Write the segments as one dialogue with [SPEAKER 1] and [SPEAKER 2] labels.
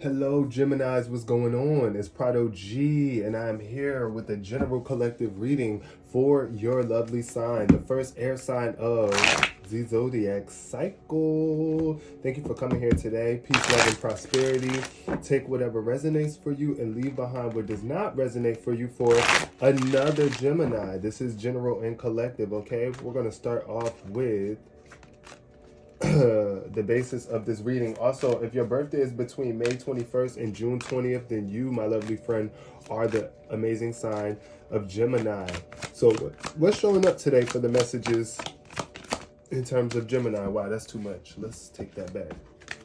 [SPEAKER 1] Hello, Geminis, what's going on? It's Prado G, and I'm here with a general collective reading for your lovely sign, the first air sign of the zodiac cycle. Thank you for coming here today. Peace, love, and prosperity. Take whatever resonates for you and leave behind what does not resonate for you for another Gemini. This is general and collective, okay? We're going to start off with the basis of this reading. Also, if your birthday is between May 21st and June 20th, then you, my lovely friend, are the amazing sign of Gemini. So what's showing up today for the messages in terms of Gemini? Wow, that's too much. Let's take that back.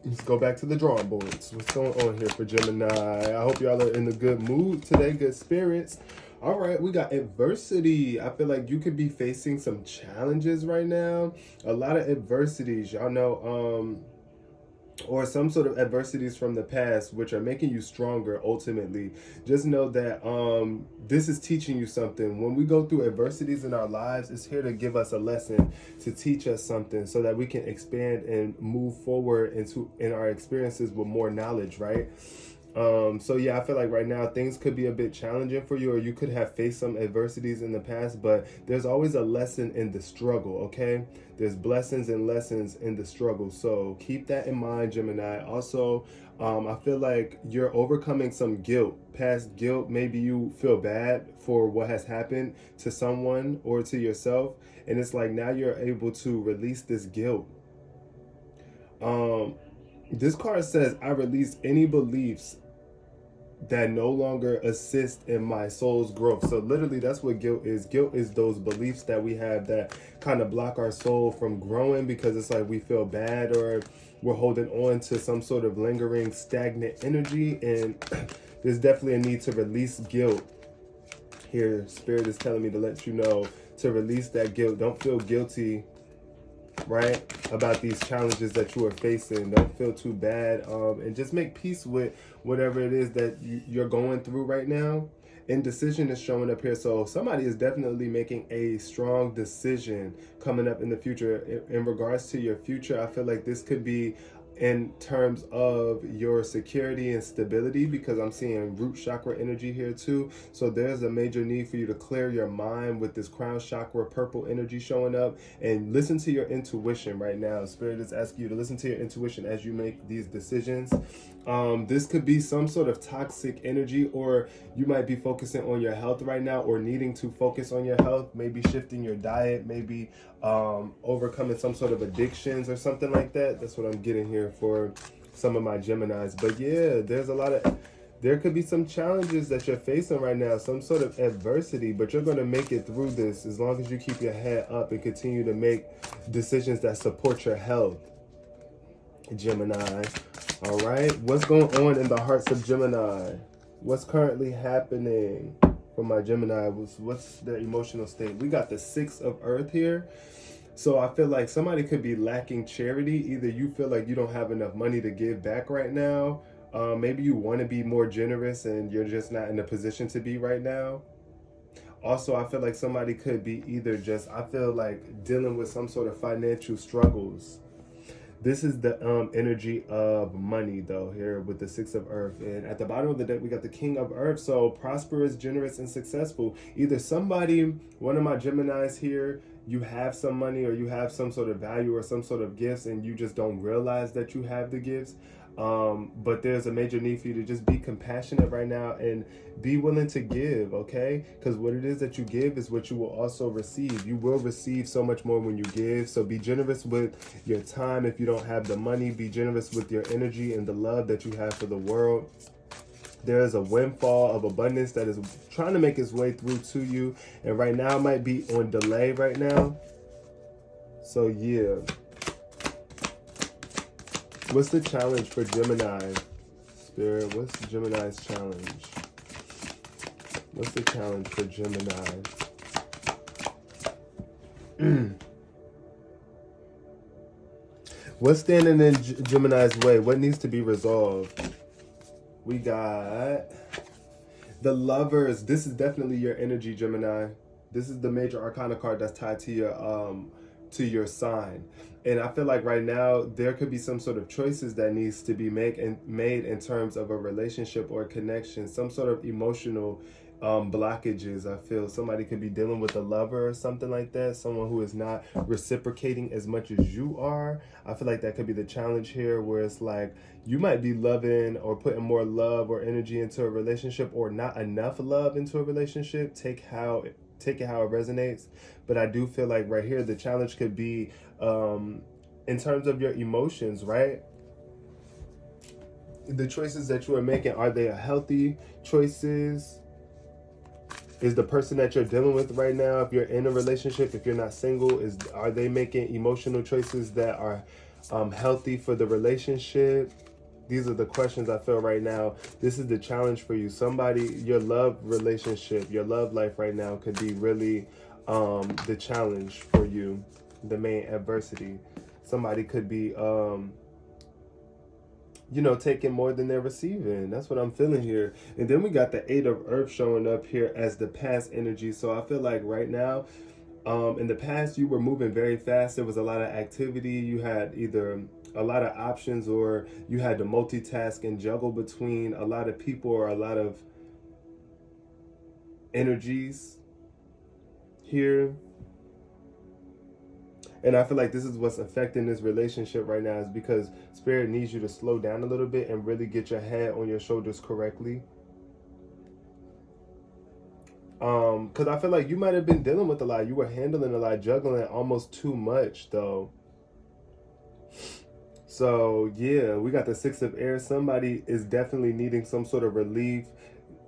[SPEAKER 1] Let's go back to the drawing boards. What's going on here for Gemini? I hope y'all are in a good mood today, good spirits. All right, we got adversity. I feel like you could be facing some challenges right now. A lot of adversities, y'all know, or some sort of adversities from the past, which are making you stronger ultimately. Just know that this is teaching you something. When we go through adversities in our lives, it's here to give us a lesson, to teach us something so that we can expand and move forward in our experiences with more knowledge, right? So yeah, I feel like right now things could be a bit challenging for you, or you could have faced some adversities in the past, but there's always a lesson in the struggle, okay? There's blessings and lessons in the struggle. So keep that in mind, Gemini. Also, I feel like you're overcoming some guilt, past guilt. Maybe you feel bad for what has happened to someone or to yourself. And it's like now you're able to release this guilt. This card says, I release any beliefs that no longer assist in my soul's growth. So literally that's what guilt is. Guilt is those beliefs that we have that kind of block our soul from growing, because it's like we feel bad or we're holding on to some sort of lingering stagnant energy. And there's definitely a need to release guilt. Here, Spirit is telling me to let you know to release that guilt. Don't feel guilty, right, about these challenges that you are facing. Don't feel too bad, and just make peace with whatever it is that you're going through right now. Indecision is showing up here, so somebody is definitely making a strong decision coming up in the future. In regards to your future, I feel like this could be in terms of your security and stability, because I'm seeing root chakra energy here too. So there's a major need for you to clear your mind with this crown chakra purple energy showing up, and listen to your intuition right now. Spirit is asking you to listen to your intuition as you make these decisions. This could be some sort of toxic energy, or you might be focusing on your health right now, or needing to focus on your health, maybe shifting your diet, maybe overcoming some sort of addictions or something like that. That's what I'm getting here for some of my Geminis. But yeah, there could be some challenges that you're facing right now, some sort of adversity, but you're going to make it through this as long as you keep your head up and continue to make decisions that support your health, Gemini. All right, what's going on in the hearts of Gemini? What's currently happening for my Gemini? What's their emotional state? We got the Six of Earth here. So I feel like somebody could be lacking charity. Either you feel like you don't have enough money to give back right now. Maybe you want to be more generous and you're just not in a position to be right now. Also, I feel like somebody could be either just, I feel like, dealing with some sort of financial struggles. This is the energy of money, though, here with the Six of Earth. And at the bottom of the deck, we got the King of Earth. So prosperous, generous, and successful. Either somebody, one of my Geminis here, you have some money or you have some sort of value or some sort of gifts, and you just don't realize that you have the gifts. But there's a major need for you to just be compassionate right now and be willing to give, okay? Because what it is that you give is what you will also receive. You will receive so much more when you give. So be generous with your time if you don't have the money. Be generous with your energy and the love that you have for the world. There is a windfall of abundance that is trying to make its way through to you. And right now it might be on delay right now. So yeah. What's the challenge for Gemini? Spirit, what's Gemini's challenge? What's the challenge for Gemini? What's standing in Gemini's way? What needs to be resolved? We got the Lovers. This is definitely your energy, Gemini. This is the major arcana card that's tied to your to your sign. And I feel like right now there could be some sort of choices that needs to be made in terms of a relationship or a connection, some sort of emotional blockages. I feel somebody could be dealing with a lover or something like that, someone who is not reciprocating as much as you are. I feel like that could be the challenge here, where it's like you might be loving or putting more love or energy into a relationship, or not enough love into a relationship. Take it how it resonates. But I do feel like right here the challenge could be in terms of your emotions, right? The choices that you are making, are they healthy choices? Is the person that you're dealing with right now, if you're in a relationship, if you're not single, are they making emotional choices that are healthy for the relationship? These are the questions I feel right now. This is the challenge for you. Somebody, your love relationship, your love life right now could be really the challenge for you, the main adversity. Somebody could be, taking more than they're receiving. That's what I'm feeling here. And then we got the Eight of Earth showing up here as the past energy. So I feel like right now, in the past, you were moving very fast. There was a lot of activity. You had either a lot of options, or you had to multitask and juggle between a lot of people or a lot of energies here. And I feel like this is what's affecting this relationship right now, is because Spirit needs you to slow down a little bit and really get your head on your shoulders correctly. Because I feel like you might have been dealing with a lot. You were handling a lot, juggling almost too much, though. So, yeah, we got the Six of Air. Somebody is definitely needing some sort of relief,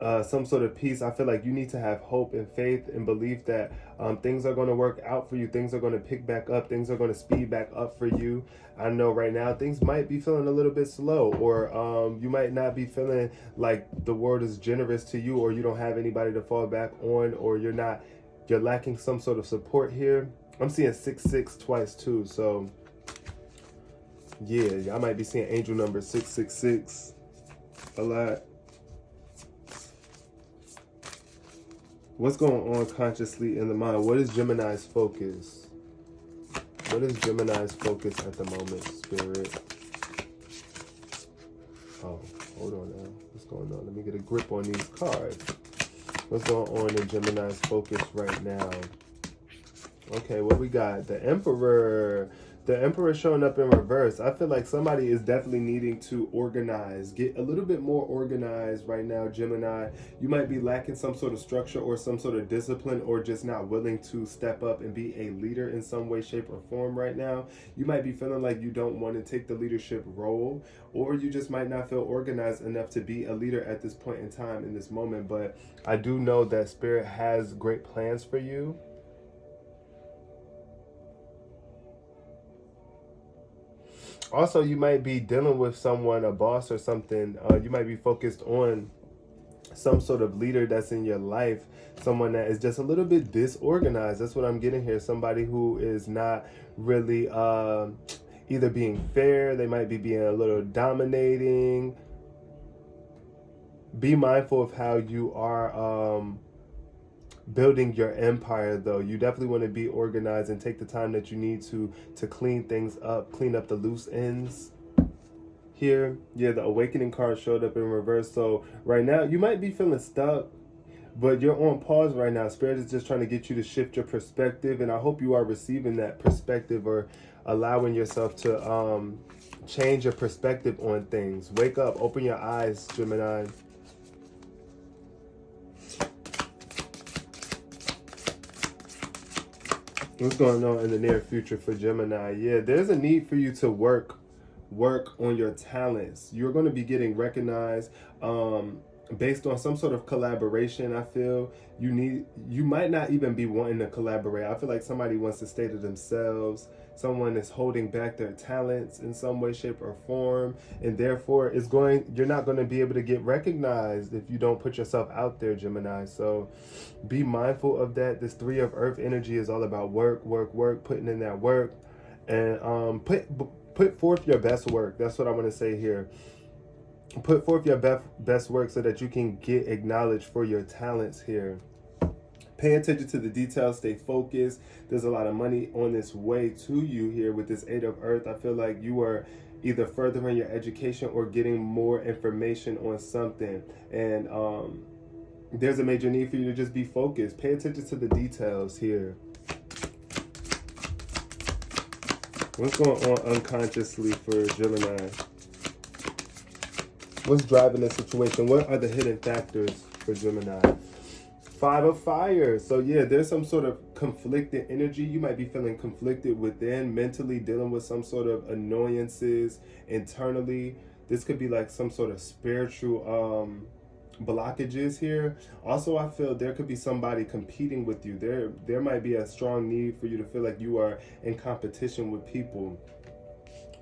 [SPEAKER 1] some sort of peace. I feel like you need to have hope and faith and belief that things are going to work out for you. Things are going to pick back up. Things are going to speed back up for you. I know right now things might be feeling a little bit slow, or you might not be feeling like the world is generous to you, or you don't have anybody to fall back on, or you're lacking some sort of support here. I'm seeing 6-6 twice too. So yeah, I might be seeing angel number 666 a lot. What's going on consciously in the mind? What is Gemini's focus? What is Gemini's focus at the moment, Spirit? Oh, hold on now. What's going on? Let me get a grip on these cards. What's going on in Gemini's focus right now? Okay, what we got? The Emperor. The Emperor showing up in reverse. I feel like somebody is definitely needing to organize. Get a little bit more organized right now, Gemini. You might be lacking some sort of structure or some sort of discipline, or just not willing to step up and be a leader in some way, shape, or form right now. You might be feeling like you don't want to take the leadership role, or you just might not feel organized enough to be a leader at this point in time, in this moment. But I do know that Spirit has great plans for you. Also, you might be dealing with someone, a boss or something. You might be focused on some sort of leader that's in your life, someone that is just a little bit disorganized. That's what I'm getting here. Somebody who is not really either being fair. They might be being a little dominating. Be mindful of how you are building your empire, though. You definitely want to be organized and take the time that you need to clean things up, clean up the loose ends here. Yeah, the Awakening card showed up in reverse. So right now you might be feeling stuck, but you're on pause right now. Spirit is just trying to get you to shift your perspective, and I hope you are receiving that perspective, or allowing yourself to change your perspective on things. Wake up, open your eyes, Gemini. What's going on in the near future for Gemini? Yeah, there's a need for you to work on your talents. You're going to be getting recognized based on some sort of collaboration. I feel you might not even be wanting to collaborate. I feel like somebody wants to stay to themselves. Someone is holding back their talents in some way, shape, or form, and therefore you're not going to be able to get recognized if you don't put yourself out there, Gemini. So be mindful of that. This Three of Earth energy is all about work, putting in that work, and put forth your best work. That's what I want to say here. Put forth your best work so that you can get acknowledged for your talents here. Pay attention to the details, stay focused. There's a lot of money on its way to you here with this Eight of Earth. I feel like you are either furthering your education or getting more information on something. And there's a major need for you to just be focused. Pay attention to the details here. What's going on unconsciously for Gemini? What's driving the situation? What are the hidden factors for Gemini? Five of Fire. So yeah, there's some sort of conflicted energy. You might be feeling conflicted within, mentally dealing with some sort of annoyances internally. This could be like some sort of spiritual blockages here. Also, I feel there could be somebody competing with you. There might be a strong need for you to feel like you are in competition with people,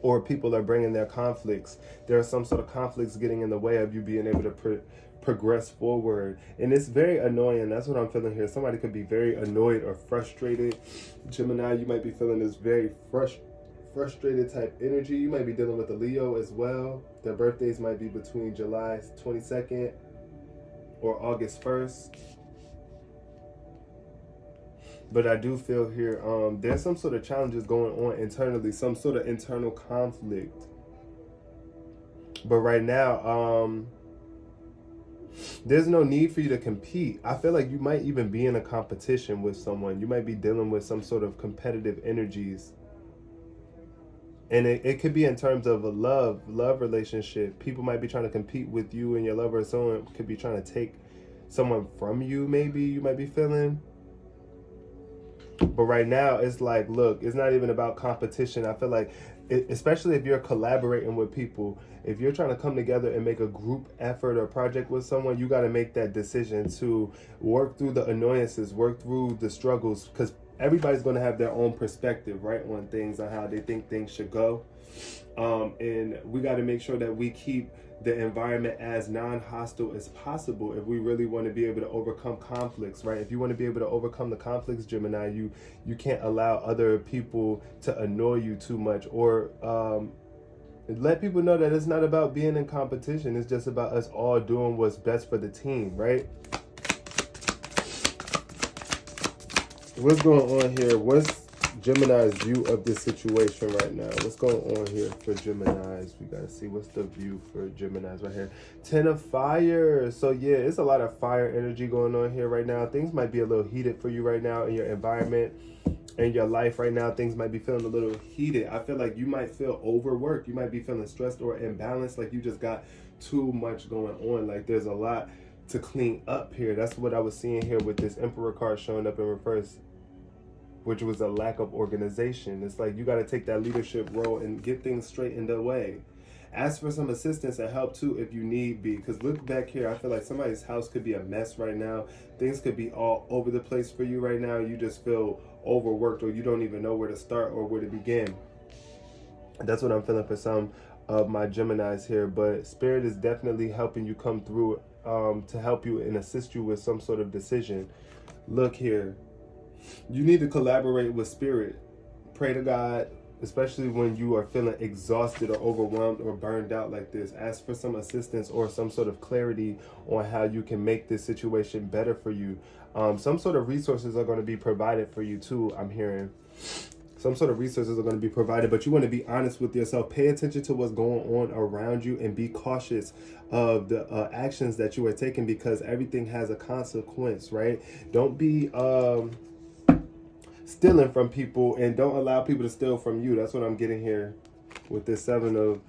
[SPEAKER 1] or people are bringing their conflicts. There are some sort of conflicts getting in the way of you being able to progress forward, and it's very annoying. That's what I'm feeling here. Somebody could be very annoyed or frustrated. Gemini, you might be feeling this very frustrated type energy. You might be dealing with a Leo as well. Their birthdays might be between July 22nd or August 1st. But I do feel here there's some sort of challenges going on internally, some sort of internal conflict. But right now, there's no need for you to compete. I feel like you might even be in a competition with someone. You might be dealing with some sort of competitive energies. And it could be in terms of a love relationship. People might be trying to compete with you and your lover, or someone could be trying to take someone from you, maybe you might be feeling. But right now, it's like, look, it's not even about competition. I feel like, especially if you're collaborating with people, if you're trying to come together and make a group effort or project with someone, you got to make that decision to work through the annoyances, work through the struggles, because everybody's going to have their own perspective, right, on things, on how they think things should go. And we got to make sure that we keep the environment as non-hostile as possible if we really want to be able to overcome conflicts, right? If you want to be able to overcome the conflicts, Gemini, you can't allow other people to annoy you too much, or let people know that it's not about being in competition. It's just about us all doing what's best for the team, right? What's going on here? What's Gemini's view of this situation right now? What's going on here for Geminis? We gotta see what's the view for Geminis right here. 10 of Fire. So yeah, it's a lot of fire energy going on here right now. Things might be a little heated for you right now in your environment, in your life right now. Things might be feeling a little heated. I feel like you might feel overworked. You might be feeling stressed or imbalanced, like you just got too much going on. Like there's a lot to clean up here. That's what I was seeing here with this Emperor card showing up in reverse, which was a lack of organization. It's like you got to take that leadership role and get things straightened away. Ask for some assistance and help too if you need be, because look back here, I feel like somebody's house could be a mess right now. Things could be all over the place for you right now. You just feel overworked, or you don't even know where to start or where to begin. That's what I'm feeling for some of my Geminis here. But Spirit is definitely helping you come through to help you and assist you with some sort of decision. Look here, you need to collaborate with Spirit. Pray to God, especially when you are feeling exhausted or overwhelmed or burned out like this. Ask for some assistance or some sort of clarity on how you can make this situation better for you. Some sort of resources are going to be provided for you too, I'm hearing. Some sort of resources are going to be provided, but you want to be honest with yourself. Pay attention to what's going on around you and be cautious of the actions that you are taking, because everything has a consequence, right? Don't be stealing from people, and don't allow people to steal from you. That's what I'm getting here with this 7 of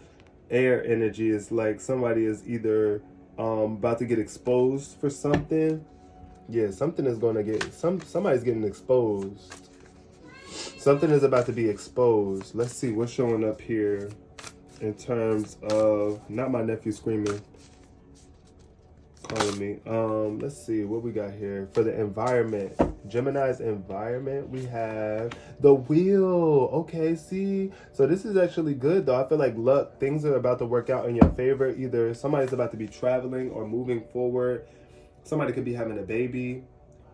[SPEAKER 1] air energy. Is like somebody is either about to get exposed for something. Yeah, something is going to get, somebody's getting exposed. Something is about to be exposed. Let's see what's showing up here in terms of, not my nephew screaming, calling me. Let's see what we got here for the environment. Gemini's environment, we have the wheel. Okay, see, so this is actually good though. I feel like luck, things are about to work out in your favor. Either somebody's about to be traveling or moving forward. Somebody could be having a baby,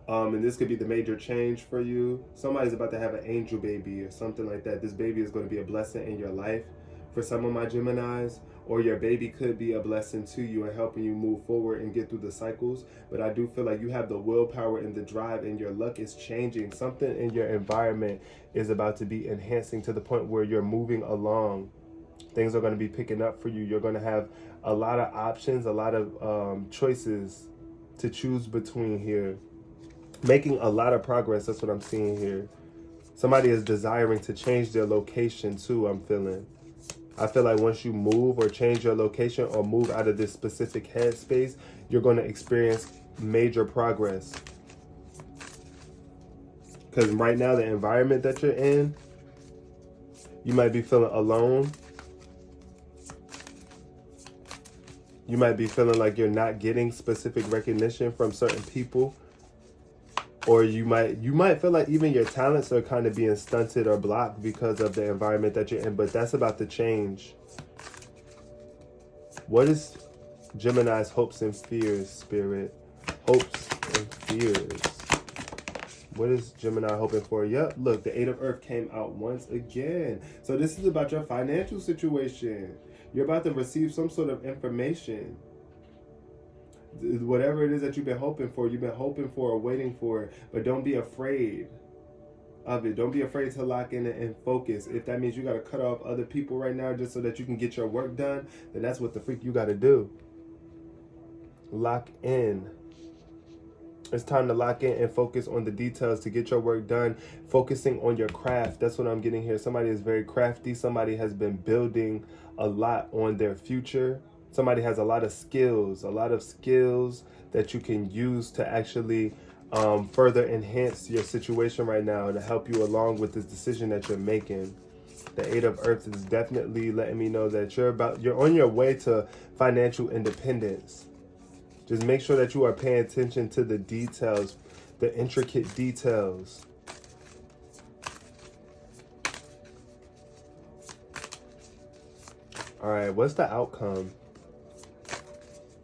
[SPEAKER 1] and this could be the major change for you. Somebody's about to have an angel baby or something like that. This baby is going to be a blessing in your life for some of my Geminis. or your baby could be a blessing to you and helping you move forward and get through the cycles. But I do feel like you have the willpower and the drive, and your luck is changing. Something in your environment is about to be enhancing to the point where you're moving along. Things are going to be picking up for you. You're going to have a lot of options, a lot of choices to choose between here. Making a lot of progress. That's what I'm seeing here. Somebody is desiring to change their location too, I'm feeling. I feel like once you move or change your location or move out of this specific headspace, you're going to experience major progress. Because right now, the environment that you're in, you might be feeling alone. You might be feeling like you're not getting specific recognition from certain people. Or you might feel like even your talents are kind of being stunted or blocked because of the environment that you're in. But that's about to change. What is Gemini's hopes and fears, Spirit? Hopes and fears. What is Gemini hoping for? Yep, look, the Eight of Earth came out once again. So this is about your financial situation. You're about to receive some sort of information. Whatever it is that you've been hoping for or waiting for, but don't be afraid of it. Don't be afraid to lock in and focus. If that means you got to cut off other people right now just so that you can get your work done, then that's what the freak you got to do. Lock in. It's time to lock in and focus on the details to get your work done. Focusing on your craft. That's what I'm getting here. Somebody is very crafty. Somebody has been building a lot on their future. Somebody has a lot of skills that you can use to actually further enhance your situation right now to help you along with this decision that you're making. The Eight of Earth is definitely letting me know that you're on your way to financial independence. Just make sure that you are paying attention to the details, the intricate details. All right, what's the outcome?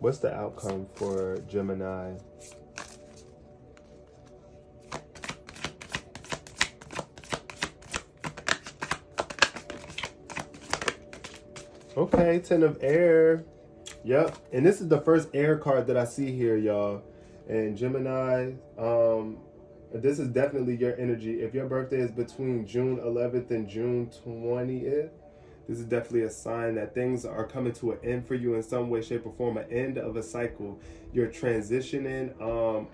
[SPEAKER 1] What's the outcome for Gemini? Okay, Ten of Air. Yep, and this is the first air card that I see here, y'all. And Gemini, this is definitely your energy. If your birthday is between June 11th and June 20th, this is definitely a sign that things are coming to an end for you in some way, shape, or form, an end of a cycle. You're transitioning.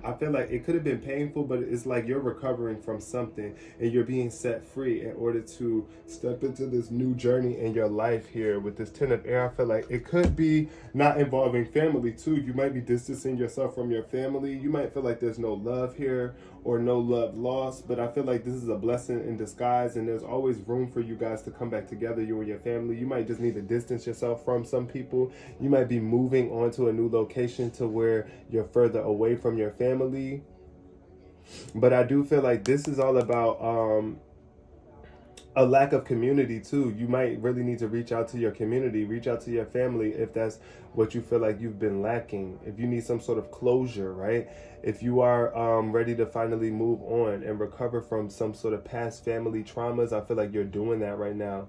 [SPEAKER 1] I feel like it could have been painful, but it's like you're recovering from something and you're being set free in order to step into this new journey in your life here. With this Ten of Air, I feel like it could be not involving family too. You might be distancing yourself from your family. You might feel like there's no love here or no love lost, but I feel like this is a blessing in disguise, and there's always room for you guys to come back together, you and your family. You might just need to distance yourself from some people. You might be moving on to a new location to where you're further away from your family. But I do feel like this is all about a lack of community too. You might really need to reach out to your community, reach out to your family if that's what you feel like you've been lacking. If you need some sort of closure, right? If you are ready to finally move on and recover from some sort of past family traumas, I feel like you're doing that right now.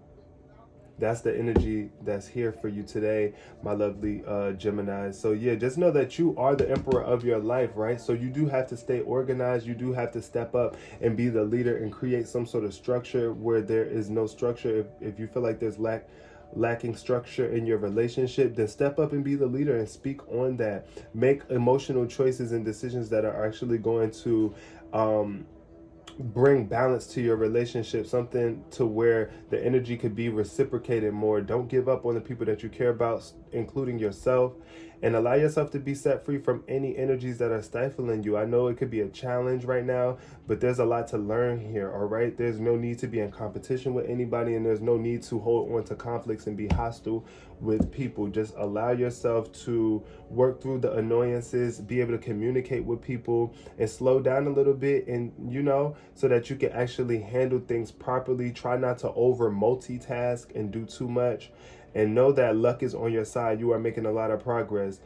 [SPEAKER 1] That's the energy that's here for you today, my lovely Gemini. So yeah, just know that you are the emperor of your life, right? So you do have to stay organized. You do have to step up and be the leader and create some sort of structure where there is no structure. If you feel like there's lacking structure in your relationship, then step up and be the leader and speak on that. Make emotional choices and decisions that are actually going to bring balance to your relationship, something to where the energy could be reciprocated more. Don't give up on the people that you care about, including yourself, and allow yourself to be set free from any energies that are stifling you. I know it could be a challenge right now, but there's a lot to learn here, all right? There's no need to be in competition with anybody, and there's no need to hold on to conflicts and be hostile with people. Just allow yourself to work through the annoyances, be able to communicate with people, and slow down a little bit, and so that you can actually handle things properly. Try not to over multitask and do too much, and know that luck is on your side. You are making a lot of progress.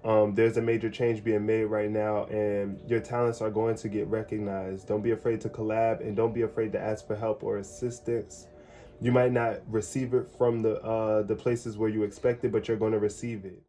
[SPEAKER 1] There's a major change being made right now, and your talents are going to get recognized. Don't be afraid to collab, and don't be afraid to ask for help or assistance. You might not receive it from the places where you expect it, but you're going to receive it.